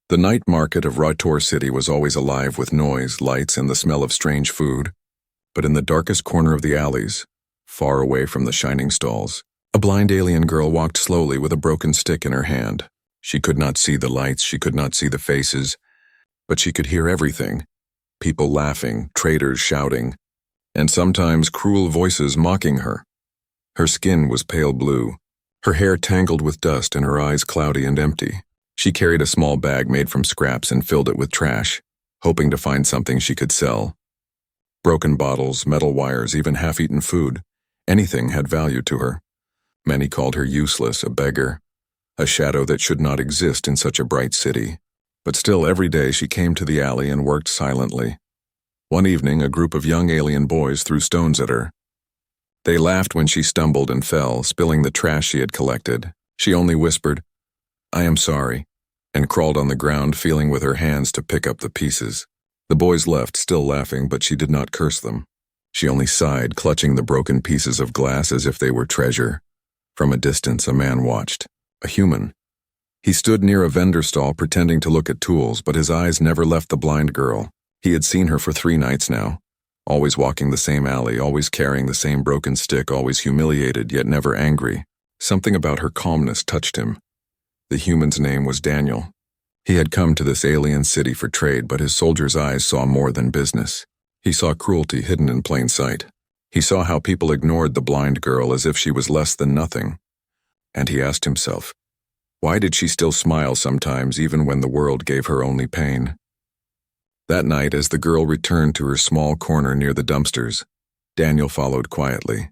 The night market of Rotor City was always alive with noise, lights, and the smell of strange food. But in the darkest corner of the alleys, far away from the shining stalls, a blind alien girl walked slowly with a broken stick in her hand. She could not see the lights, she could not see the faces, but she could hear everything. People laughing, traders shouting, and sometimes cruel voices mocking her. Her skin was pale blue, her hair tangled with dust and her eyes cloudy and empty. She carried a small bag made from scraps and filled it with trash, hoping to find something she could sell. Broken bottles, metal wires, even half-eaten food. Anything had value to her. Many called her useless, a beggar, a shadow that should not exist in such a bright city. But still, every day she came to the alley and worked silently. One evening, a group of young alien boys threw stones at her. They laughed when she stumbled and fell, spilling the trash she had collected. She only whispered, "I am sorry," and crawled on the ground, feeling with her hands to pick up the pieces. The boys left, still laughing, but she did not curse them. She only sighed, clutching the broken pieces of glass as if they were treasure. From a distance, a man watched. A human. He stood near a vendor stall pretending to look at tools, but his eyes never left the blind girl. He had seen her for 3 nights now, always walking the same alley, always carrying the same broken stick, always humiliated yet never angry. Something about her calmness touched him. The human's name was Daniel. He had come to this alien city for trade, but his soldier's eyes saw more than business. He saw cruelty hidden in plain sight. He saw how people ignored the blind girl as if she was less than nothing. And he asked himself, why did she still smile sometimes even when the world gave her only pain? That night, as the girl returned to her small corner near the dumpsters, Daniel followed quietly.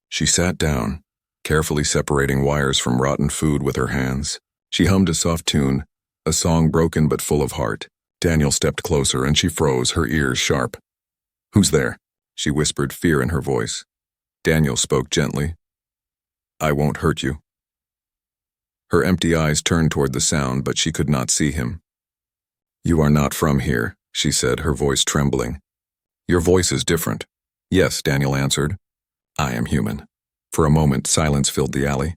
She sat down, carefully separating wires from rotten food with her hands. She hummed a soft tune, a song broken but full of heart. Daniel stepped closer and she froze, her ears sharp. "Who's there?" she whispered, fear in her voice. Daniel spoke gently. "I won't hurt you." Her empty eyes turned toward the sound, but she could not see him. "You are not from here," she said, her voice trembling. "Your voice is different." "Yes," Daniel answered. "I am human." For a moment, silence filled the alley.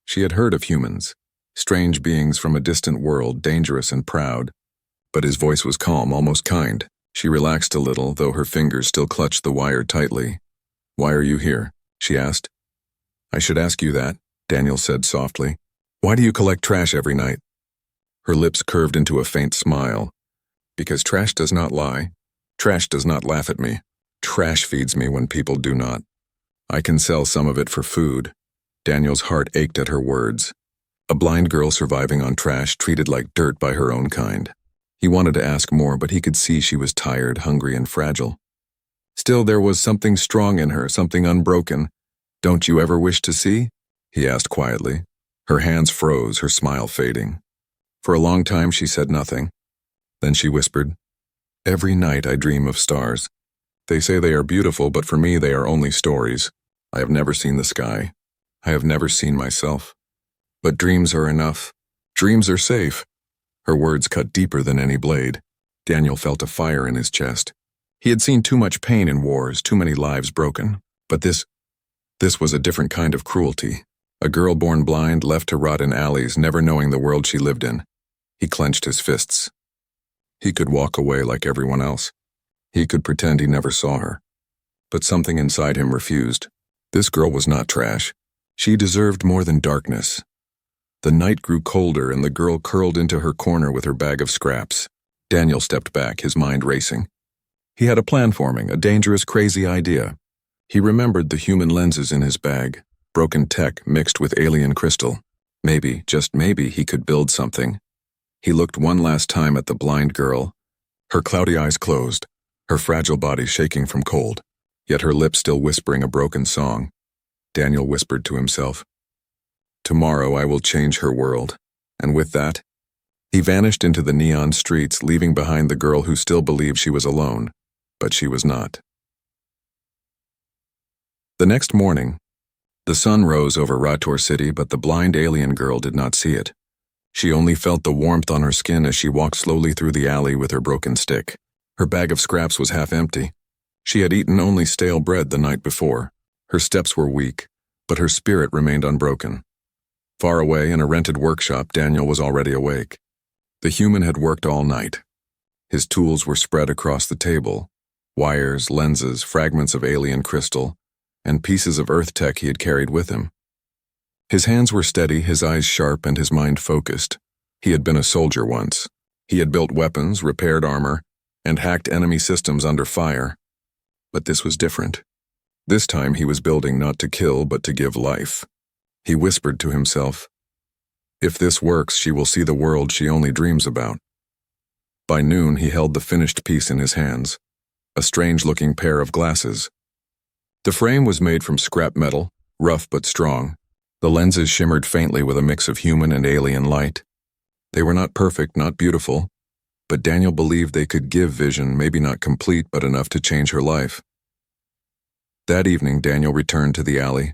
She had heard of humans, strange beings from a distant world, dangerous and proud. But his voice was calm, almost kind. She relaxed a little, though her fingers still clutched the wire tightly. "Why are you here?" she asked. "I should ask you that," Daniel said softly. "Why do you collect trash every night?" Her lips curved into a faint smile. "Because trash does not lie. Trash does not laugh at me. Trash feeds me when people do not. I can sell some of it for food." Daniel's heart ached at her words. A blind girl surviving on trash, treated like dirt by her own kind. He wanted to ask more, but he could see she was tired, hungry, and fragile. Still, there was something strong in her, something unbroken. "Don't you ever wish to see?" he asked quietly. Her hands froze, her smile fading. For a long time she said nothing. Then she whispered, "Every night I dream of stars. They say they are beautiful, but for me they are only stories. I have never seen the sky. I have never seen myself. But dreams are enough. Dreams are safe." Her words cut deeper than any blade. Daniel felt a fire in his chest. He had seen too much pain in wars, too many lives broken. But this was a different kind of cruelty. A girl born blind, left to rot in alleys, never knowing the world she lived in. He clenched his fists. He could walk away like everyone else. He could pretend he never saw her. But something inside him refused. This girl was not trash. She deserved more than darkness. The night grew colder and the girl curled into her corner with her bag of scraps. Daniel stepped back, his mind racing. He had a plan forming, a dangerous, crazy idea. He remembered the human lenses in his bag, broken tech mixed with alien crystal. Maybe, just maybe, he could build something. He looked one last time at the blind girl. Her cloudy eyes closed, her fragile body shaking from cold, yet her lips still whispering a broken song. Daniel whispered to himself, "Tomorrow I will change her world." And with that, he vanished into the neon streets, leaving behind the girl who still believed she was alone, but she was not. The next morning, the sun rose over Rotor City, but the blind alien girl did not see it. She only felt the warmth on her skin as she walked slowly through the alley with her broken stick. Her bag of scraps was half empty. She had eaten only stale bread the night before. Her steps were weak, but her spirit remained unbroken. Far away in a rented workshop, Daniel was already awake. The human had worked all night. His tools were spread across the table: wires, lenses, fragments of alien crystal, and pieces of Earth tech he had carried with him. His hands were steady, his eyes sharp, and his mind focused. He had been a soldier once. He had built weapons, repaired armor, and hacked enemy systems under fire. But this was different. This time he was building not to kill, but to give life. He whispered to himself, "If this works, she will see the world she only dreams about." By noon, he held the finished piece in his hands, a strange-looking pair of glasses. The frame was made from scrap metal, rough but strong. The lenses shimmered faintly with a mix of human and alien light. They were not perfect, not beautiful, but Daniel believed they could give vision, maybe not complete, but enough to change her life. That evening, Daniel returned to the alley.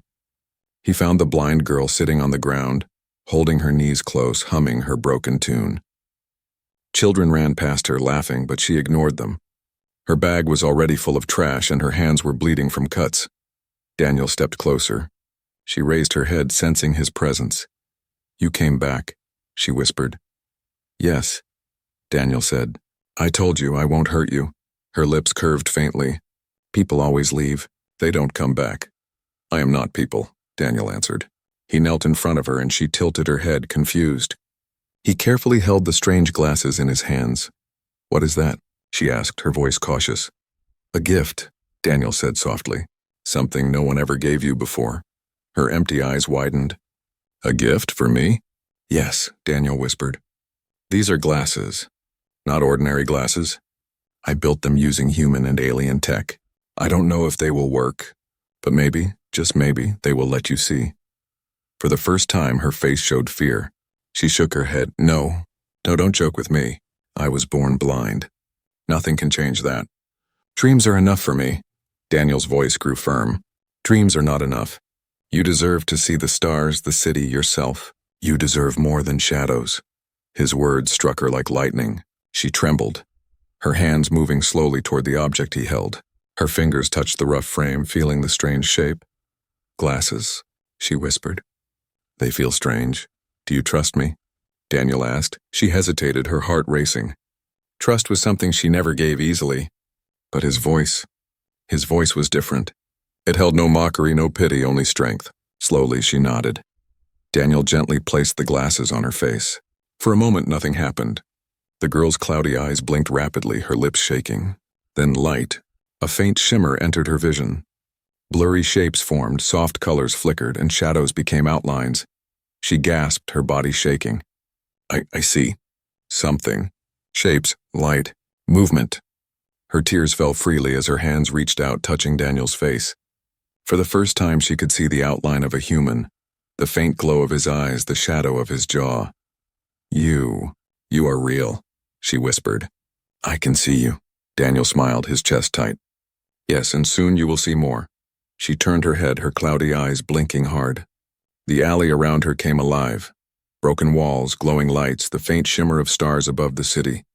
He found the blind girl sitting on the ground, holding her knees close, humming her broken tune. Children ran past her, laughing, but she ignored them. Her bag was already full of trash, and her hands were bleeding from cuts. Daniel stepped closer. She raised her head, sensing his presence. "You came back," she whispered. "Yes," Daniel said. "I told you I won't hurt you." Her lips curved faintly. "People always leave. They don't come back." "I am not people," Daniel answered. He knelt in front of her, and she tilted her head, confused. He carefully held the strange glasses in his hands. "What is that?" she asked, her voice cautious. "A gift," Daniel said softly. "Something no one ever gave you before." Her empty eyes widened. "A gift for me?" "Yes," Daniel whispered. "These are glasses. Not ordinary glasses. I built them using human and alien tech. I don't know if they will work, but maybe, just maybe, they will let you see." For the first time, her face showed fear. She shook her head. No, don't joke with me. I was born blind. Nothing can change that. Dreams are enough for me." Daniel's voice grew firm. "Dreams are not enough. You deserve to see the stars, the city, yourself. You deserve more than shadows." His words struck her like lightning. She trembled, her hands moving slowly toward the object he held. Her fingers touched the rough frame, feeling the strange shape. "Glasses," she whispered. "They feel strange. Do you trust me?" Daniel asked. She hesitated, her heart racing. Trust was something she never gave easily. But his voice was different. It held no mockery, no pity, only strength. Slowly, she nodded. Daniel gently placed the glasses on her face. For a moment, nothing happened. The girl's cloudy eyes blinked rapidly, her lips shaking. Then light, a faint shimmer entered her vision. Blurry shapes formed, soft colors flickered, and shadows became outlines. She gasped, her body shaking. I see. Something. Shapes, light, movement." Her tears fell freely as her hands reached out, touching Daniel's face. For the first time, she could see the outline of a human, the faint glow of his eyes, the shadow of his jaw. You are real," she whispered. "I can see you." Daniel smiled, his chest tight. "Yes, and soon you will see more." She turned her head, her cloudy eyes blinking hard. The alley around her came alive. Broken walls, glowing lights, the faint shimmer of stars above the city.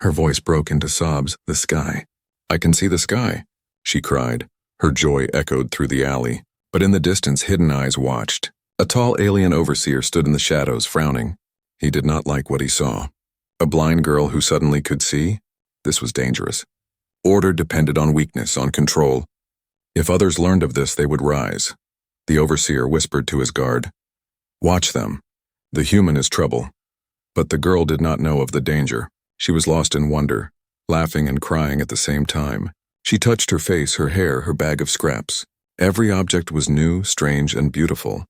Her voice broke into sobs. "The sky. I can see the sky," she cried. Her joy echoed through the alley, but in the distance, hidden eyes watched. A tall alien overseer stood in the shadows, frowning. He did not like what he saw. A blind girl who suddenly could see? This was dangerous. Order depended on weakness, on control. If others learned of this, they would rise. The overseer whispered to his guard, "Watch them. The human is trouble." But the girl did not know of the danger. She was lost in wonder, laughing and crying at the same time. She touched her face, her hair, her bag of scraps. Every object was new, strange, and beautiful.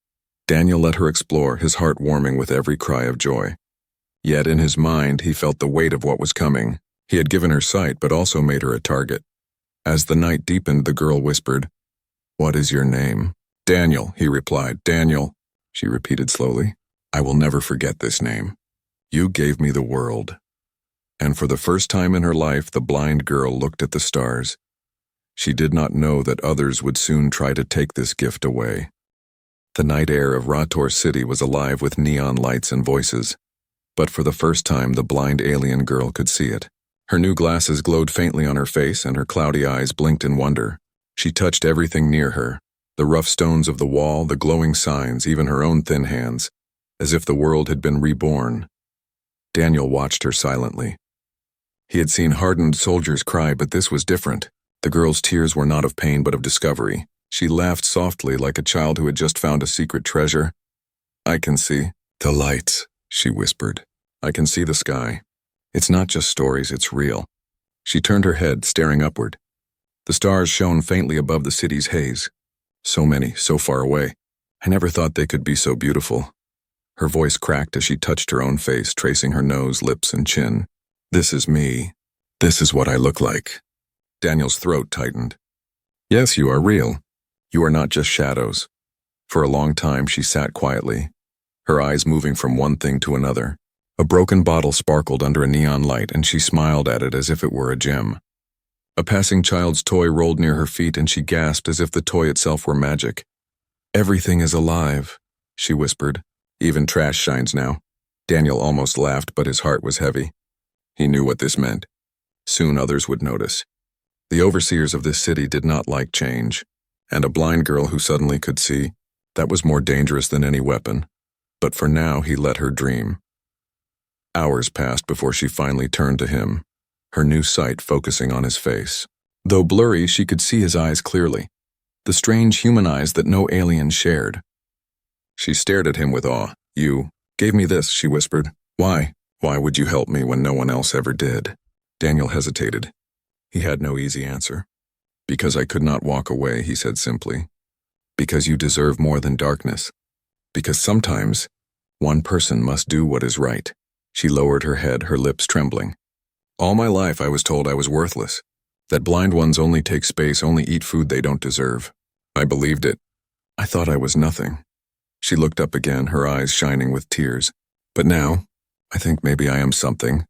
Daniel let her explore, his heart warming with every cry of joy. Yet in his mind, he felt the weight of what was coming. He had given her sight, but also made her a target. As the night deepened, the girl whispered, "What is your name?" "Daniel," he replied. "Daniel," she repeated slowly. "I will never forget this name. You gave me the world." And for the first time in her life, the blind girl looked at the stars. She did not know that others would soon try to take this gift away. The night air of Rator City was alive with neon lights and voices. But for the first time, the blind alien girl could see it. Her new glasses glowed faintly on her face, and her cloudy eyes blinked in wonder. She touched everything near her, the rough stones of the wall, the glowing signs, even her own thin hands, as if the world had been reborn. Daniel watched her silently. He had seen hardened soldiers cry, but this was different. The girl's tears were not of pain but of discovery. She laughed softly like a child who had just found a secret treasure. "I can see the lights," she whispered. "I can see the sky. It's not just stories, it's real." She turned her head, staring upward. The stars shone faintly above the city's haze. So many, so far away. I never thought they could be so beautiful. Her voice cracked as she touched her own face, tracing her nose, lips, and chin. "This is me. This is what I look like." Daniel's throat tightened. "Yes, you are real. You are not just shadows." For a long time she sat quietly, her eyes moving from one thing to another. A broken bottle sparkled under a neon light, and she smiled at it as if it were a gem. A passing child's toy rolled near her feet, and she gasped as if the toy itself were magic. "Everything is alive," she whispered. "Even trash shines now." Daniel almost laughed, but his heart was heavy. He knew what this meant. Soon others would notice. The overseers of this city did not like change, and a blind girl who suddenly could see, that was more dangerous than any weapon. But for now he let her dream. Hours passed before she finally turned to him, her new sight focusing on his face. Though blurry, she could see his eyes clearly, the strange human eyes that no alien shared. She stared at him with awe. "You gave me this," she whispered. "Why? Why would you help me when no one else ever did?" Daniel hesitated. He had no easy answer. "Because I could not walk away," he said simply. "Because you deserve more than darkness. Because sometimes one person must do what is right." She lowered her head, her lips trembling. "All my life I was told I was worthless, that blind ones only take space, only eat food they don't deserve. I believed it. I thought I was nothing." She looked up again, her eyes shining with tears. "But now, I think maybe I am something."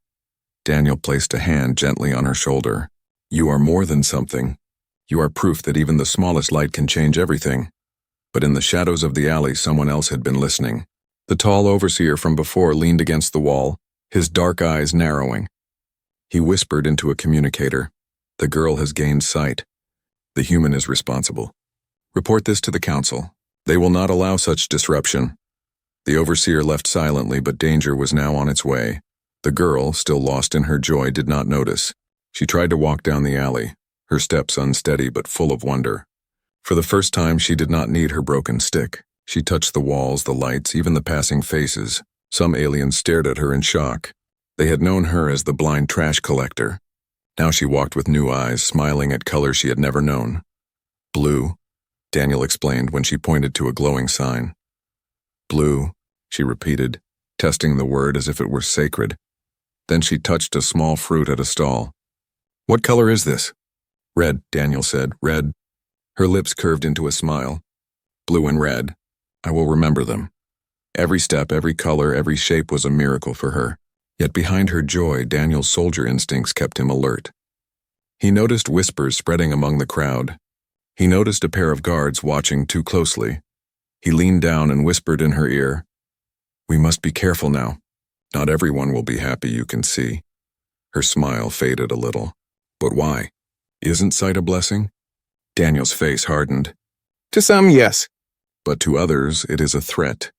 Daniel placed a hand gently on her shoulder. "You are more than something. You are proof that even the smallest light can change everything." But in the shadows of the alley, someone else had been listening. The tall overseer from before leaned against the wall, his dark eyes narrowing. He whispered into a communicator. "The girl has gained sight. The human is responsible. Report this to the council. They will not allow such disruption." The overseer left silently, but danger was now on its way. The girl, still lost in her joy, did not notice. She tried to walk down the alley, her steps unsteady but full of wonder. For the first time, she did not need her broken stick. She touched the walls, the lights, even the passing faces. Some aliens stared at her in shock. They had known her as the blind trash collector. Now she walked with new eyes, smiling at colors she had never known. "Blue," Daniel explained when she pointed to a glowing sign. "Blue," she repeated, testing the word as if it were sacred. Then she touched a small fruit at a stall. "What color is this?" "Red," Daniel said. "Red." Her lips curved into a smile. "Blue and red. I will remember them." Every step, every color, every shape was a miracle for her. Yet behind her joy, Daniel's soldier instincts kept him alert. He noticed whispers spreading among the crowd. He noticed a pair of guards watching too closely. He leaned down and whispered in her ear, "We must be careful now. Not everyone will be happy, you can see." Her smile faded a little. "But why? Isn't sight a blessing?" Daniel's face hardened. "To some, yes. But to others, it is a threat.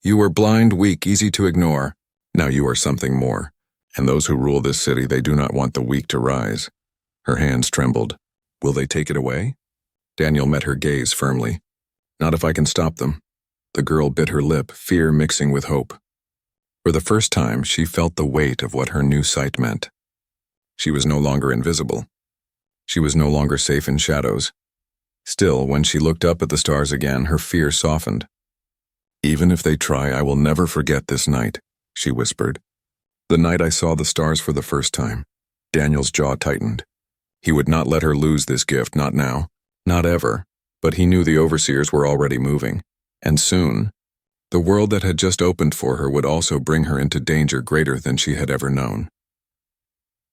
You were blind, weak, easy to ignore. Now you are something more. And those who rule this city, they do not want the weak to rise." Her hands trembled. "Will they take it away?" Daniel met her gaze firmly. "Not if I can stop them." The girl bit her lip, fear mixing with hope. For the first time, she felt the weight of what her new sight meant. She was no longer invisible. She was no longer safe in shadows. Still, when she looked up at the stars again, her fear softened. "Even if they try, I will never forget this night," she whispered. "The night I saw the stars for the first time." Daniel's jaw tightened. He would not let her lose this gift, not now, not ever. But he knew the overseers were already moving. And soon, the world that had just opened for her would also bring her into danger greater than she had ever known.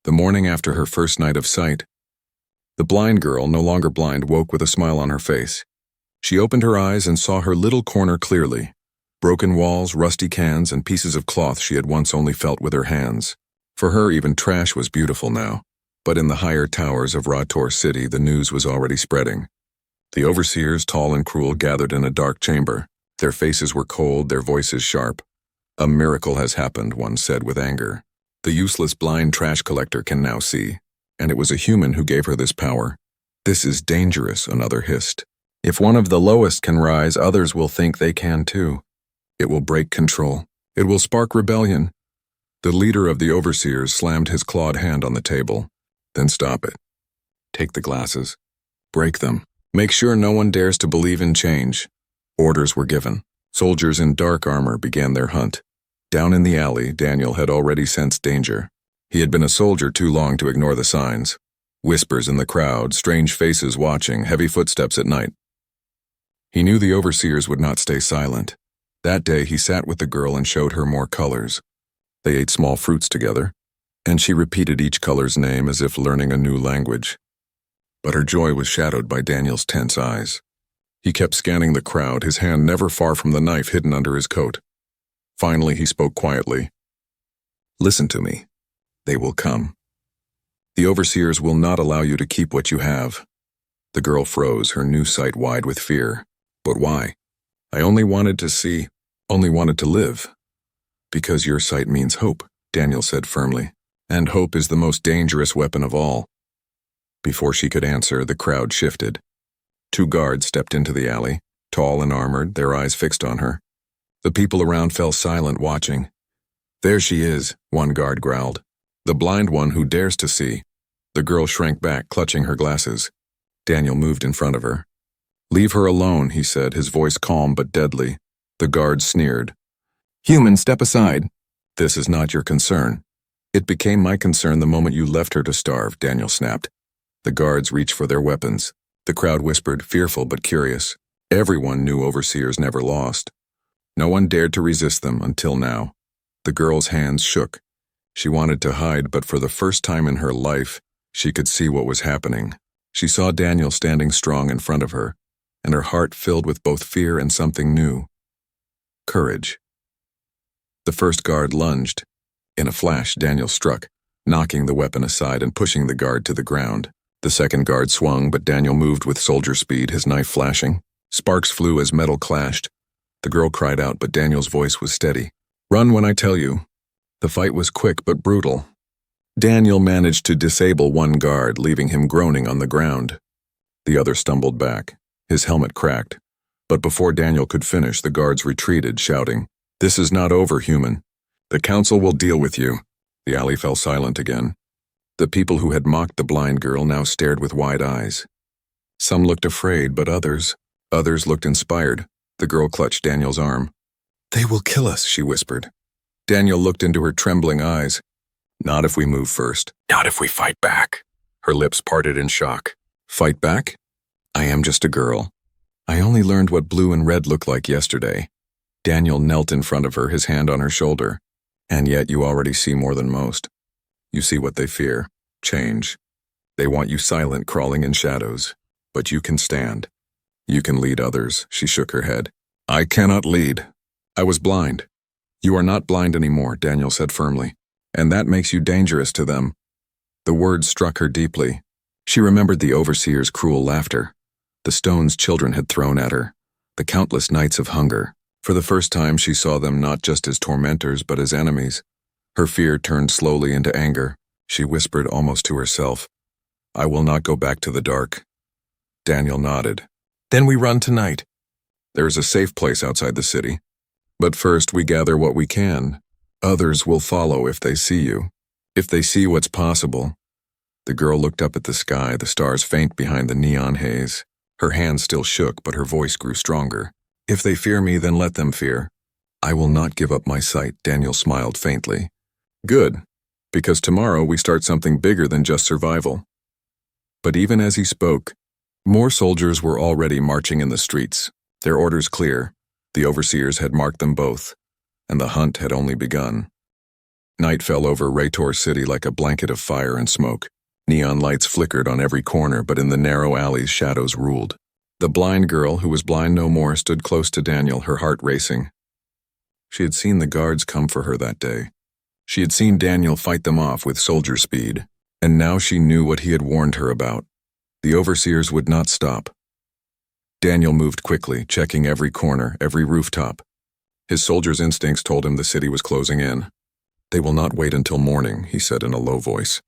The morning after her first night of sight, the blind girl, no longer blind, woke with a smile on her face. She opened her eyes and saw her little corner clearly. Broken walls, rusty cans, and pieces of cloth she had once only felt with her hands. For her, even trash was beautiful now. But in the higher towers of Rator City, the news was already spreading. The overseers, tall and cruel, gathered in a dark chamber. Their faces were cold, their voices sharp. A miracle has happened, one said with anger. The useless blind trash collector can now see, and it was a human who gave her this power. This is dangerous, another hissed. If one of the lowest can rise, others will think they can too. It will break control. It will spark rebellion. The leader of the overseers slammed his clawed hand on the table. Then stop it. Take the glasses. Break them. Make sure no one dares to believe in change. Orders were given. Soldiers in dark armor began their hunt. Down in the alley, Daniel had already sensed danger. He had been a soldier too long to ignore the signs. Whispers in the crowd, strange faces watching, heavy footsteps at night. He knew the overseers would not stay silent. That day he sat with the girl and showed her more colors. They ate small fruits together, and she repeated each color's name as if learning a new language. But her joy was shadowed by Daniel's tense eyes. He kept scanning the crowd, his hand never far from the knife hidden under his coat. Finally, he spoke quietly. Listen to me. They will come. The overseers will not allow you to keep what you have. The girl froze, her new sight wide with fear. But why? I only wanted to see, only wanted to live. Because your sight means hope, Daniel said firmly. And hope is the most dangerous weapon of all. Before she could answer, the crowd shifted. 2 guards stepped into the alley, tall and armored, their eyes fixed on her. The people around fell silent, watching. There she is, one guard growled. The blind one who dares to see. The girl shrank back, clutching her glasses. Daniel moved in front of her. Leave her alone, he said, his voice calm but deadly. The guard sneered. Human, step aside. This is not your concern. It became my concern the moment you left her to starve, Daniel snapped. The guards reached for their weapons. The crowd whispered, fearful but curious. Everyone knew overseers never lost. No one dared to resist them until now. The girl's hands shook. She wanted to hide, but for the first time in her life, she could see what was happening. She saw Daniel standing strong in front of her, and her heart filled with both fear and something new. Courage. The first guard lunged. In a flash, Daniel struck, knocking the weapon aside and pushing the guard to the ground. The second guard swung, but Daniel moved with soldier speed, his knife flashing. Sparks flew as metal clashed. The girl cried out, but Daniel's voice was steady. Run when I tell you. The fight was quick but brutal. Daniel managed to disable one guard, leaving him groaning on the ground. The other stumbled back. His helmet cracked. But before Daniel could finish, the guards retreated, shouting, This is not over, human. The council will deal with you. The alley fell silent again. The people who had mocked the blind girl now stared with wide eyes. Some looked afraid, but others looked inspired. The girl clutched Daniel's arm. They will kill us, she whispered. Daniel looked into her trembling eyes. Not if we move first. Not if we fight back. Her lips parted in shock. Fight back? I am just a girl. I only learned what blue and red looked like yesterday. Daniel knelt in front of her, his hand on her shoulder. And yet you already see more than most. You see what they fear. Change. They want you silent, crawling in shadows. But you can stand. You can lead others, she shook her head. I cannot lead. I was blind. You are not blind anymore, Daniel said firmly. And that makes you dangerous to them. The words struck her deeply. She remembered the overseer's cruel laughter. The stones children had thrown at her. The countless nights of hunger. For the first time she saw them not just as tormentors but as enemies. Her fear turned slowly into anger. She whispered almost to herself, I will not go back to the dark. Daniel nodded. Then we run tonight. There is a safe place outside the city. But first we gather what we can. Others will follow if they see you. If they see what's possible. The girl looked up at the sky, the stars faint behind the neon haze. Her hands still shook, but her voice grew stronger. If they fear me, then let them fear. I will not give up my sight, Daniel smiled faintly. Good, because tomorrow we start something bigger than just survival. But even as he spoke, more soldiers were already marching in the streets, their orders clear. The overseers had marked them both, and the hunt had only begun. Night fell over Raytor City like a blanket of fire and smoke. Neon lights flickered on every corner, but in the narrow alleys shadows ruled. The blind girl, who was blind no more, stood close to Daniel, her heart racing. She had seen the guards come for her that day. She had seen Daniel fight them off with soldier speed, and now she knew what he had warned her about. The overseers would not stop. Daniel moved quickly, checking every corner, every rooftop. His soldier's instincts told him the city was closing in. "They will not wait until morning," he said in a low voice.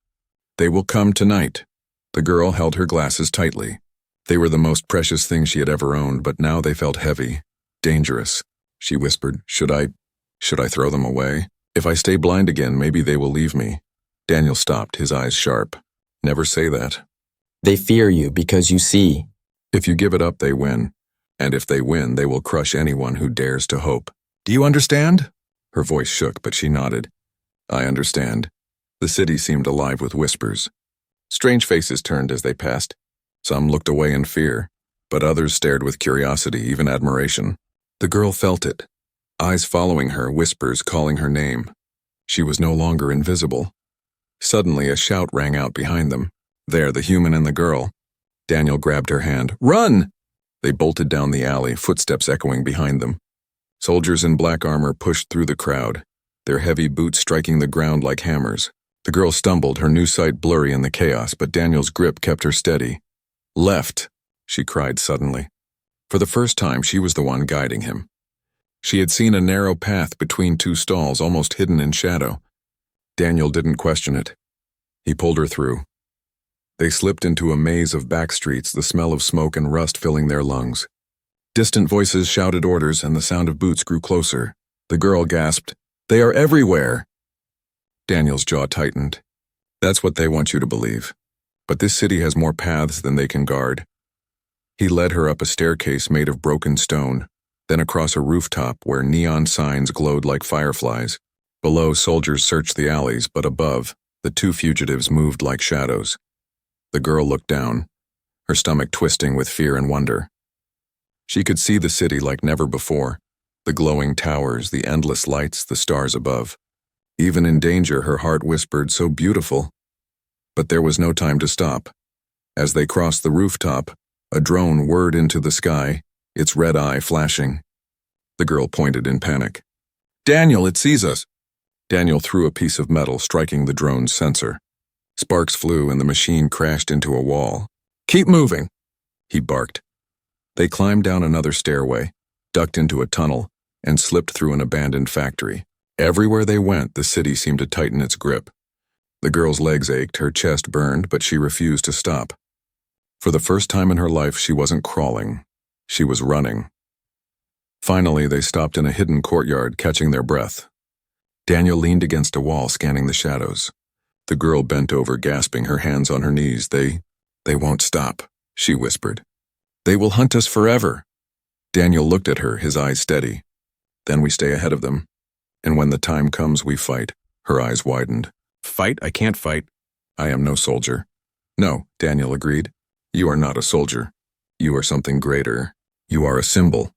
"They will come tonight." The girl held her glasses tightly. They were the most precious things she had ever owned, but now they felt heavy, dangerous. She whispered, Should I throw them away? If I stay blind again, maybe they will leave me." Daniel stopped, his eyes sharp. "Never say that. They fear you because you see. If you give it up, they win. And if they win, they will crush anyone who dares to hope. Do you understand?" Her voice shook, but she nodded. "I understand." The city seemed alive with whispers. Strange faces turned as they passed. Some looked away in fear, but others stared with curiosity, even admiration. The girl felt it. Eyes following her, whispers calling her name. She was no longer invisible. Suddenly, a shout rang out behind them. There, the human and the girl. Daniel grabbed her hand. "Run!" They bolted down the alley, footsteps echoing behind them. Soldiers in black armor pushed through the crowd, their heavy boots striking the ground like hammers. The girl stumbled, her new sight blurry in the chaos, but Daniel's grip kept her steady. "Left," she cried suddenly. For the first time, she was the one guiding him. She had seen a narrow path between two stalls, almost hidden in shadow. Daniel didn't question it. He pulled her through. They slipped into a maze of back streets, the smell of smoke and rust filling their lungs. Distant voices shouted orders, and the sound of boots grew closer. The girl gasped, "They are everywhere!" Daniel's jaw tightened. "That's what they want you to believe. But this city has more paths than they can guard." He led her up a staircase made of broken stone, then across a rooftop where neon signs glowed like fireflies. Below, soldiers searched the alleys, but above, the two fugitives moved like shadows. The girl looked down, her stomach twisting with fear and wonder. She could see the city like never before, the glowing towers, the endless lights, the stars above. Even in danger, her heart whispered, "So beautiful." But there was no time to stop. As they crossed the rooftop, a drone whirred into the sky, its red eye flashing. The girl pointed in panic. "Daniel, it sees us!" Daniel threw a piece of metal, striking the drone's sensor. Sparks flew and the machine crashed into a wall. "Keep moving," he barked. They climbed down another stairway, ducked into a tunnel, and slipped through an abandoned factory. Everywhere they went, the city seemed to tighten its grip. The girl's legs ached, her chest burned, but she refused to stop. For the first time in her life, she wasn't crawling. She was running. Finally, they stopped in a hidden courtyard, catching their breath. Daniel leaned against a wall, scanning the shadows. The girl bent over, gasping, her hands on her knees. They won't stop," she whispered. "They will hunt us forever." Daniel looked at her, his eyes steady. "Then we stay ahead of them. And when the time comes, we fight." Her eyes widened. "Fight? I can't fight. I am no soldier." "No," Daniel agreed. "You are not a soldier. You are something greater. You are a symbol.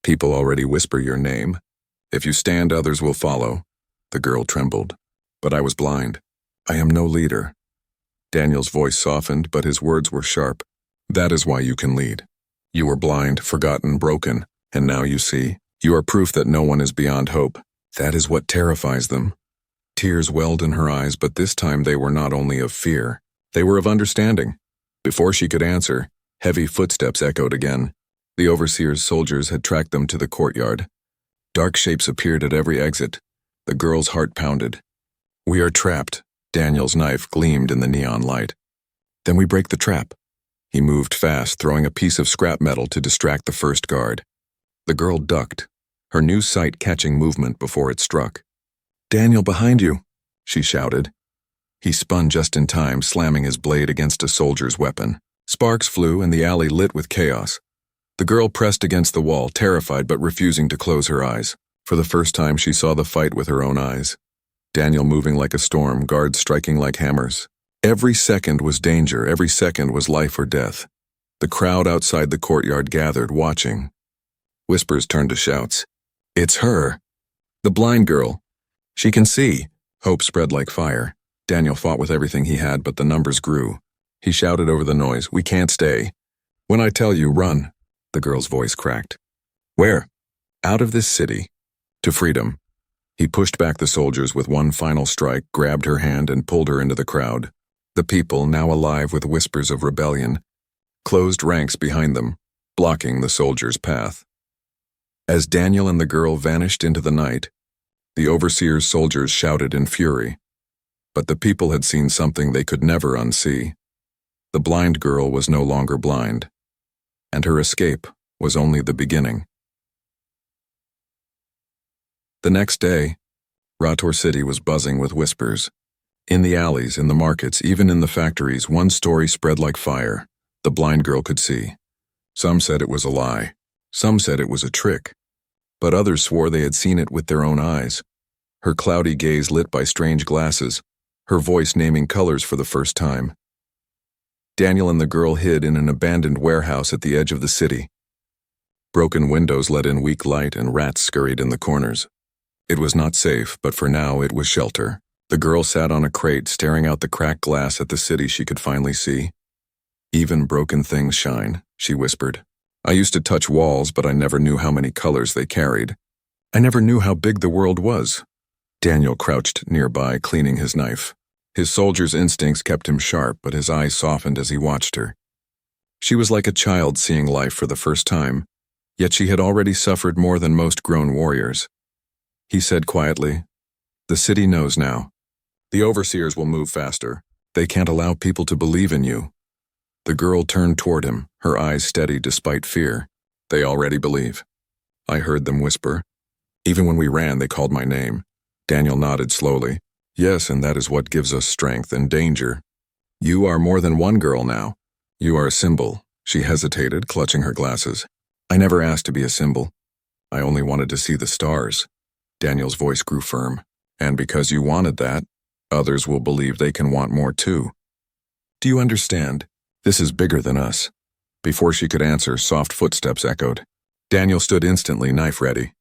People already whisper your name. If you stand, others will follow." The girl trembled. "But I was blind. I am no leader." Daniel's voice softened, but his words were sharp. "That is why you can lead. You were blind, forgotten, broken, and now you see. You are proof that no one is beyond hope. That is what terrifies them." Tears welled in her eyes, but this time they were not only of fear. They were of understanding. Before she could answer, heavy footsteps echoed again. The overseer's soldiers had tracked them to the courtyard. Dark shapes appeared at every exit. The girl's heart pounded. "We are trapped." Daniel's knife gleamed in the neon light. "Then we break the trap." He moved fast, throwing a piece of scrap metal to distract the first guard. The girl ducked, her new sight catching movement before it struck. "Daniel, behind you," she shouted. He spun just in time, slamming his blade against a soldier's weapon. Sparks flew and the alley lit with chaos. The girl pressed against the wall, terrified but refusing to close her eyes. For the first time, she saw the fight with her own eyes. Daniel moving like a storm, guards striking like hammers. Every second was danger, every second was life or death. The crowd outside the courtyard gathered, watching. Whispers turned to shouts. "It's her! The blind girl! She can see!" Hope spread like fire. Daniel fought with everything he had, but the numbers grew. He shouted over the noise, "We can't stay. When I tell you, run." The girl's voice cracked. "Where?" "Out of this city. To freedom." He pushed back the soldiers with one final strike, grabbed her hand and pulled her into the crowd. The people, now alive with whispers of rebellion, closed ranks behind them, blocking the soldiers' path. As Daniel and the girl vanished into the night, the overseer's soldiers shouted in fury. But the people had seen something they could never unsee. The blind girl was no longer blind, and her escape was only the beginning. The next day, Rator City was buzzing with whispers. In the alleys, in the markets, even in the factories, one story spread like fire. The blind girl could see. Some said it was a lie. Some said it was a trick. But others swore they had seen it with their own eyes. Her cloudy gaze lit by strange glasses, her voice naming colors for the first time. Daniel and the girl hid in an abandoned warehouse at the edge of the city. Broken windows let in weak light and rats scurried in the corners. It was not safe, but for now it was shelter. The girl sat on a crate staring out the cracked glass at the city she could finally see. Even broken things shine, she whispered. I used to touch walls, but I never knew how many colors they carried. I never knew how big the world was. Daniel crouched nearby, cleaning his knife. His soldier's instincts kept him sharp, but his eyes softened as he watched her. She was like a child seeing life for the first time, yet she had already suffered more than most grown warriors. He said quietly, "The city knows now. The overseers will move faster. They can't allow people to believe in you." The girl turned toward him, her eyes steady despite fear. "They already believe." I heard them whisper. "Even when we ran, they called my name." Daniel nodded slowly. "Yes, and that is what gives us strength and danger. You are more than one girl now. You are a symbol." She hesitated, clutching her glasses. "I never asked to be a symbol. I only wanted to see the stars." Daniel's voice grew firm. "And because you wanted that, others will believe they can want more too. Do you understand? This is bigger than us." Before she could answer, soft footsteps echoed. Daniel stood instantly, knife ready.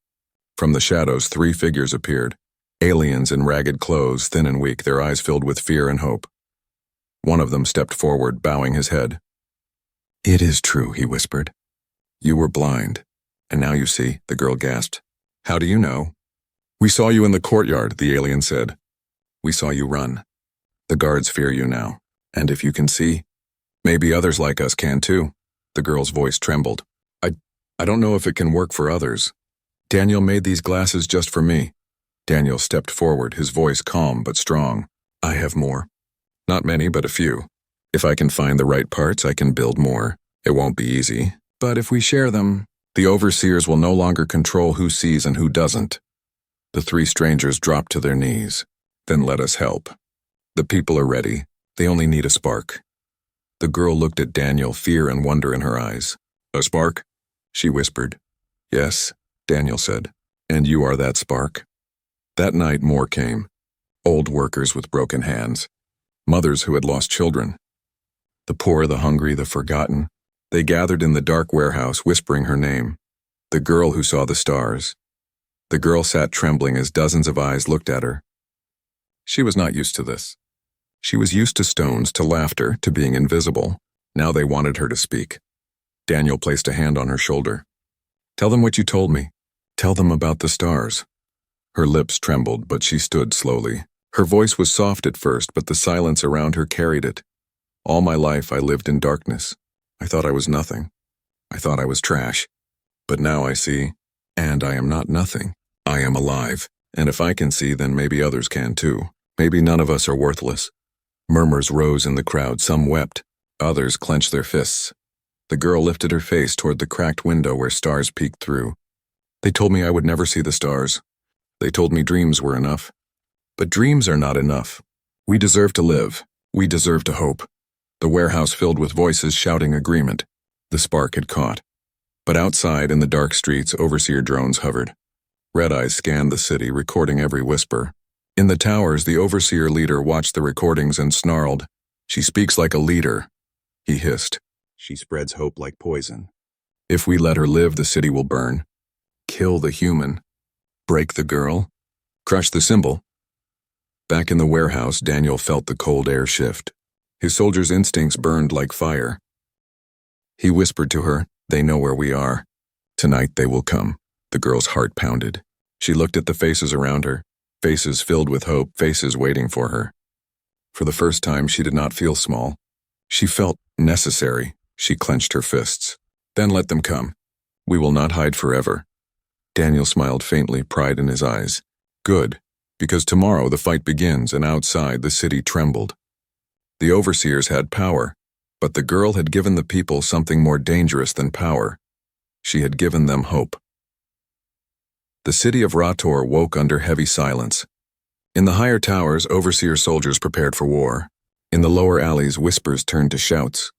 From the shadows, 3 figures appeared. Aliens in ragged clothes, thin and weak, their eyes filled with fear and hope. One of them stepped forward, bowing his head. "It is true," he whispered. "You were blind, and now you see," the girl gasped. "How do you know?" "We saw you in the courtyard," the alien said. "We saw you run. The guards fear you now, and if you can see, maybe others like us can too." The girl's voice trembled. I don't know if it can work for others. Daniel made these glasses just for me." Daniel stepped forward, his voice calm but strong. "I have more. Not many, but a few. If I can find the right parts, I can build more. It won't be easy, but if we share them, the overseers will no longer control who sees and who doesn't." The 3 strangers dropped to their knees. "Then let us help. The people are ready. They only need a spark." The girl looked at Daniel, fear and wonder in her eyes. "A spark?" she whispered. "Yes," Daniel said. "And you are that spark." That night more came. Old workers with broken hands. Mothers who had lost children. The poor, the hungry, the forgotten. They gathered in the dark warehouse, whispering her name. The girl who saw the stars. The girl sat trembling as dozens of eyes looked at her. She was not used to this. She was used to stones, to laughter, to being invisible. Now they wanted her to speak. Daniel placed a hand on her shoulder. "Tell them what you told me. Tell them about the stars." Her lips trembled, but she stood slowly. Her voice was soft at first, but the silence around her carried it. "All my life I lived in darkness. I thought I was nothing. I thought I was trash. But now I see, and I am not nothing. I am alive, and if I can see, then maybe others can too. Maybe none of us are worthless." Murmurs rose in the crowd. Some wept. Others clenched their fists. The girl lifted her face toward the cracked window where stars peeked through. "They told me I would never see the stars. They told me dreams were enough. But dreams are not enough. We deserve to live. We deserve to hope." The warehouse filled with voices shouting agreement. The spark had caught. But outside, in the dark streets, overseer drones hovered. Red eyes scanned the city, recording every whisper. In the towers, the overseer leader watched the recordings and snarled. "She speaks like a leader," he hissed. "She spreads hope like poison. If we let her live, the city will burn. Kill the human. Break the girl. Crush the symbol." Back in the warehouse, Daniel felt the cold air shift. His soldier's instincts burned like fire. He whispered to her, "They know where we are. Tonight they will come." The girl's heart pounded. She looked at the faces around her, faces filled with hope, faces waiting for her. For the first time, she did not feel small. She felt necessary. She clenched her fists. "Then let them come. We will not hide forever." Daniel smiled faintly, pride in his eyes. Good, because tomorrow the fight begins and outside the city trembled. The overseers had power, but the girl had given the people something more dangerous than power. She had given them hope. The city of Rator woke under heavy silence. In the higher towers, overseer soldiers prepared for war. In the lower alleys, whispers turned to shouts.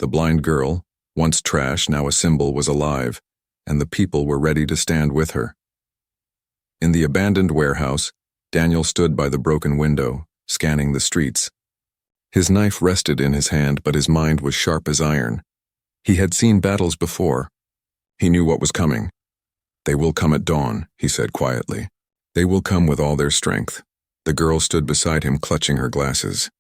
The blind girl, once trash, now a symbol, was alive, and the people were ready to stand with her. In the abandoned warehouse, Daniel stood by the broken window, scanning the streets. His knife rested in his hand, but his mind was sharp as iron. He had seen battles before. He knew what was coming. They will come at dawn, he said quietly. They will come with all their strength. The girl stood beside him, clutching her glasses.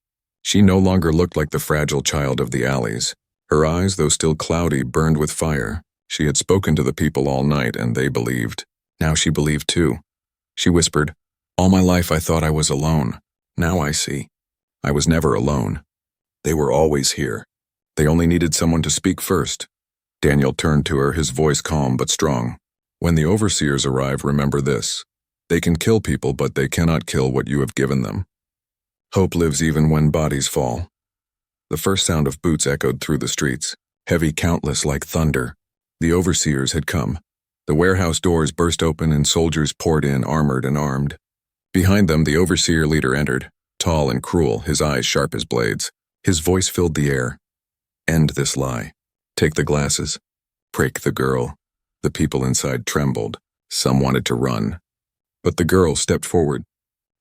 She no longer looked like the fragile child of the alleys. Her eyes, though still cloudy, burned with fire. She had spoken to the people all night, and they believed. Now she believed too. She whispered, "All my life I thought I was alone. Now I see. I was never alone. They were always here. They only needed someone to speak first." Daniel turned to her, his voice calm but strong. "When the overseers arrive, remember this. They can kill people, but they cannot kill what you have given them. Hope lives even when bodies fall." The first sound of boots echoed through the streets, heavy, countless, like thunder. The overseers had come. The warehouse doors burst open and soldiers poured in, armored and armed. Behind them, the overseer leader entered, tall and cruel, his eyes sharp as blades. His voice filled the air. "End this lie. Take the glasses. Break the girl." The people inside trembled. Some wanted to run. But the girl stepped forward.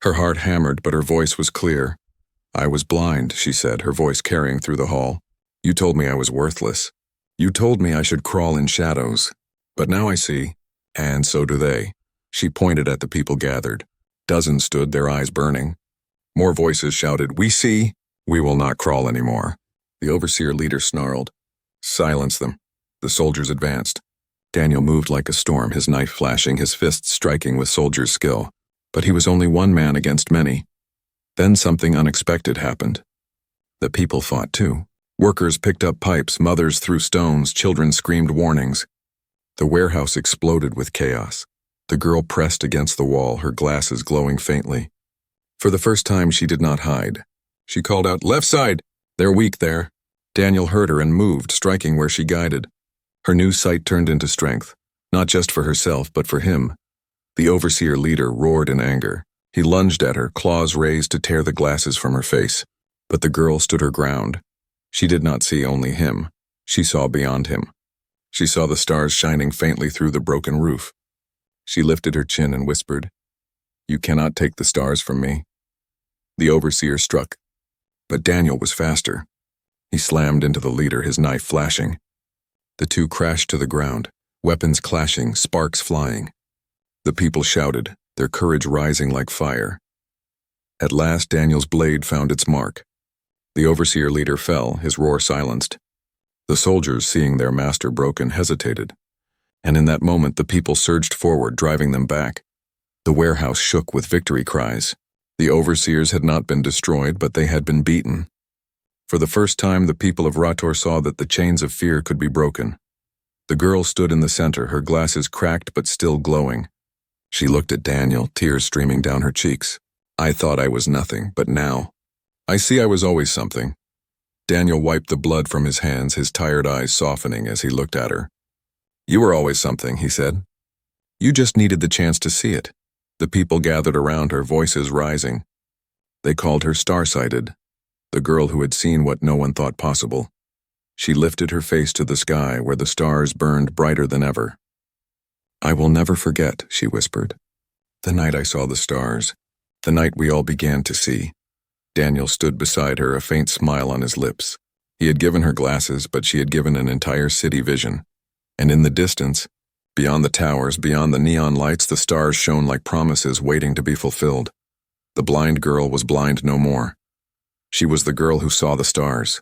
Her heart hammered, but her voice was clear. "I was blind," she said, her voice carrying through the hall. "You told me I was worthless. You told me I should crawl in shadows. But now I see, and so do they." She pointed at the people gathered. Dozens stood, their eyes burning. More voices shouted, "We see! We will not crawl anymore." The overseer leader snarled, "Silence them." The soldiers advanced. Daniel moved like a storm, his knife flashing, his fists striking with soldier's skill. But he was only one man against many. Then something unexpected happened. The people fought too. Workers picked up pipes, mothers threw stones, children screamed warnings. The warehouse exploded with chaos. The girl pressed against the wall, her glasses glowing faintly. For the first time, she did not hide. She called out, "Left side! They're weak there." Daniel heard her and moved, striking where she guided. Her new sight turned into strength, not just for herself, but for him. The overseer leader roared in anger. He lunged at her, claws raised to tear the glasses from her face. But the girl stood her ground. She did not see only him. She saw beyond him. She saw the stars shining faintly through the broken roof. She lifted her chin and whispered, "You cannot take the stars from me." The overseer struck. But Daniel was faster. He slammed into the leader, his knife flashing. The two crashed to the ground, weapons clashing, sparks flying. The people shouted, their courage rising like fire. At last, Daniel's blade found its mark. The overseer leader fell, his roar silenced. The soldiers, seeing their master broken, hesitated. And in that moment, the people surged forward, driving them back. The warehouse shook with victory cries. The overseers had not been destroyed, but they had been beaten. For the first time, the people of Rator saw that the chains of fear could be broken. The girl stood in the center, her glasses cracked but still glowing. She looked at Daniel, tears streaming down her cheeks. "I thought I was nothing, but now I see I was always something." Daniel wiped the blood from his hands, his tired eyes softening as he looked at her. "You were always something," he said. "You just needed the chance to see it." The people gathered around her, voices rising. They called her star-sighted, the girl who had seen what no one thought possible. She lifted her face to the sky where the stars burned brighter than ever. "I will never forget," she whispered. "The night I saw the stars, the night we all began to see." Daniel stood beside her, a faint smile on his lips. He had given her glasses, but she had given an entire city vision. And in the distance, beyond the towers, beyond the neon lights, the stars shone like promises waiting to be fulfilled. The blind girl was blind no more. She was the girl who saw the stars.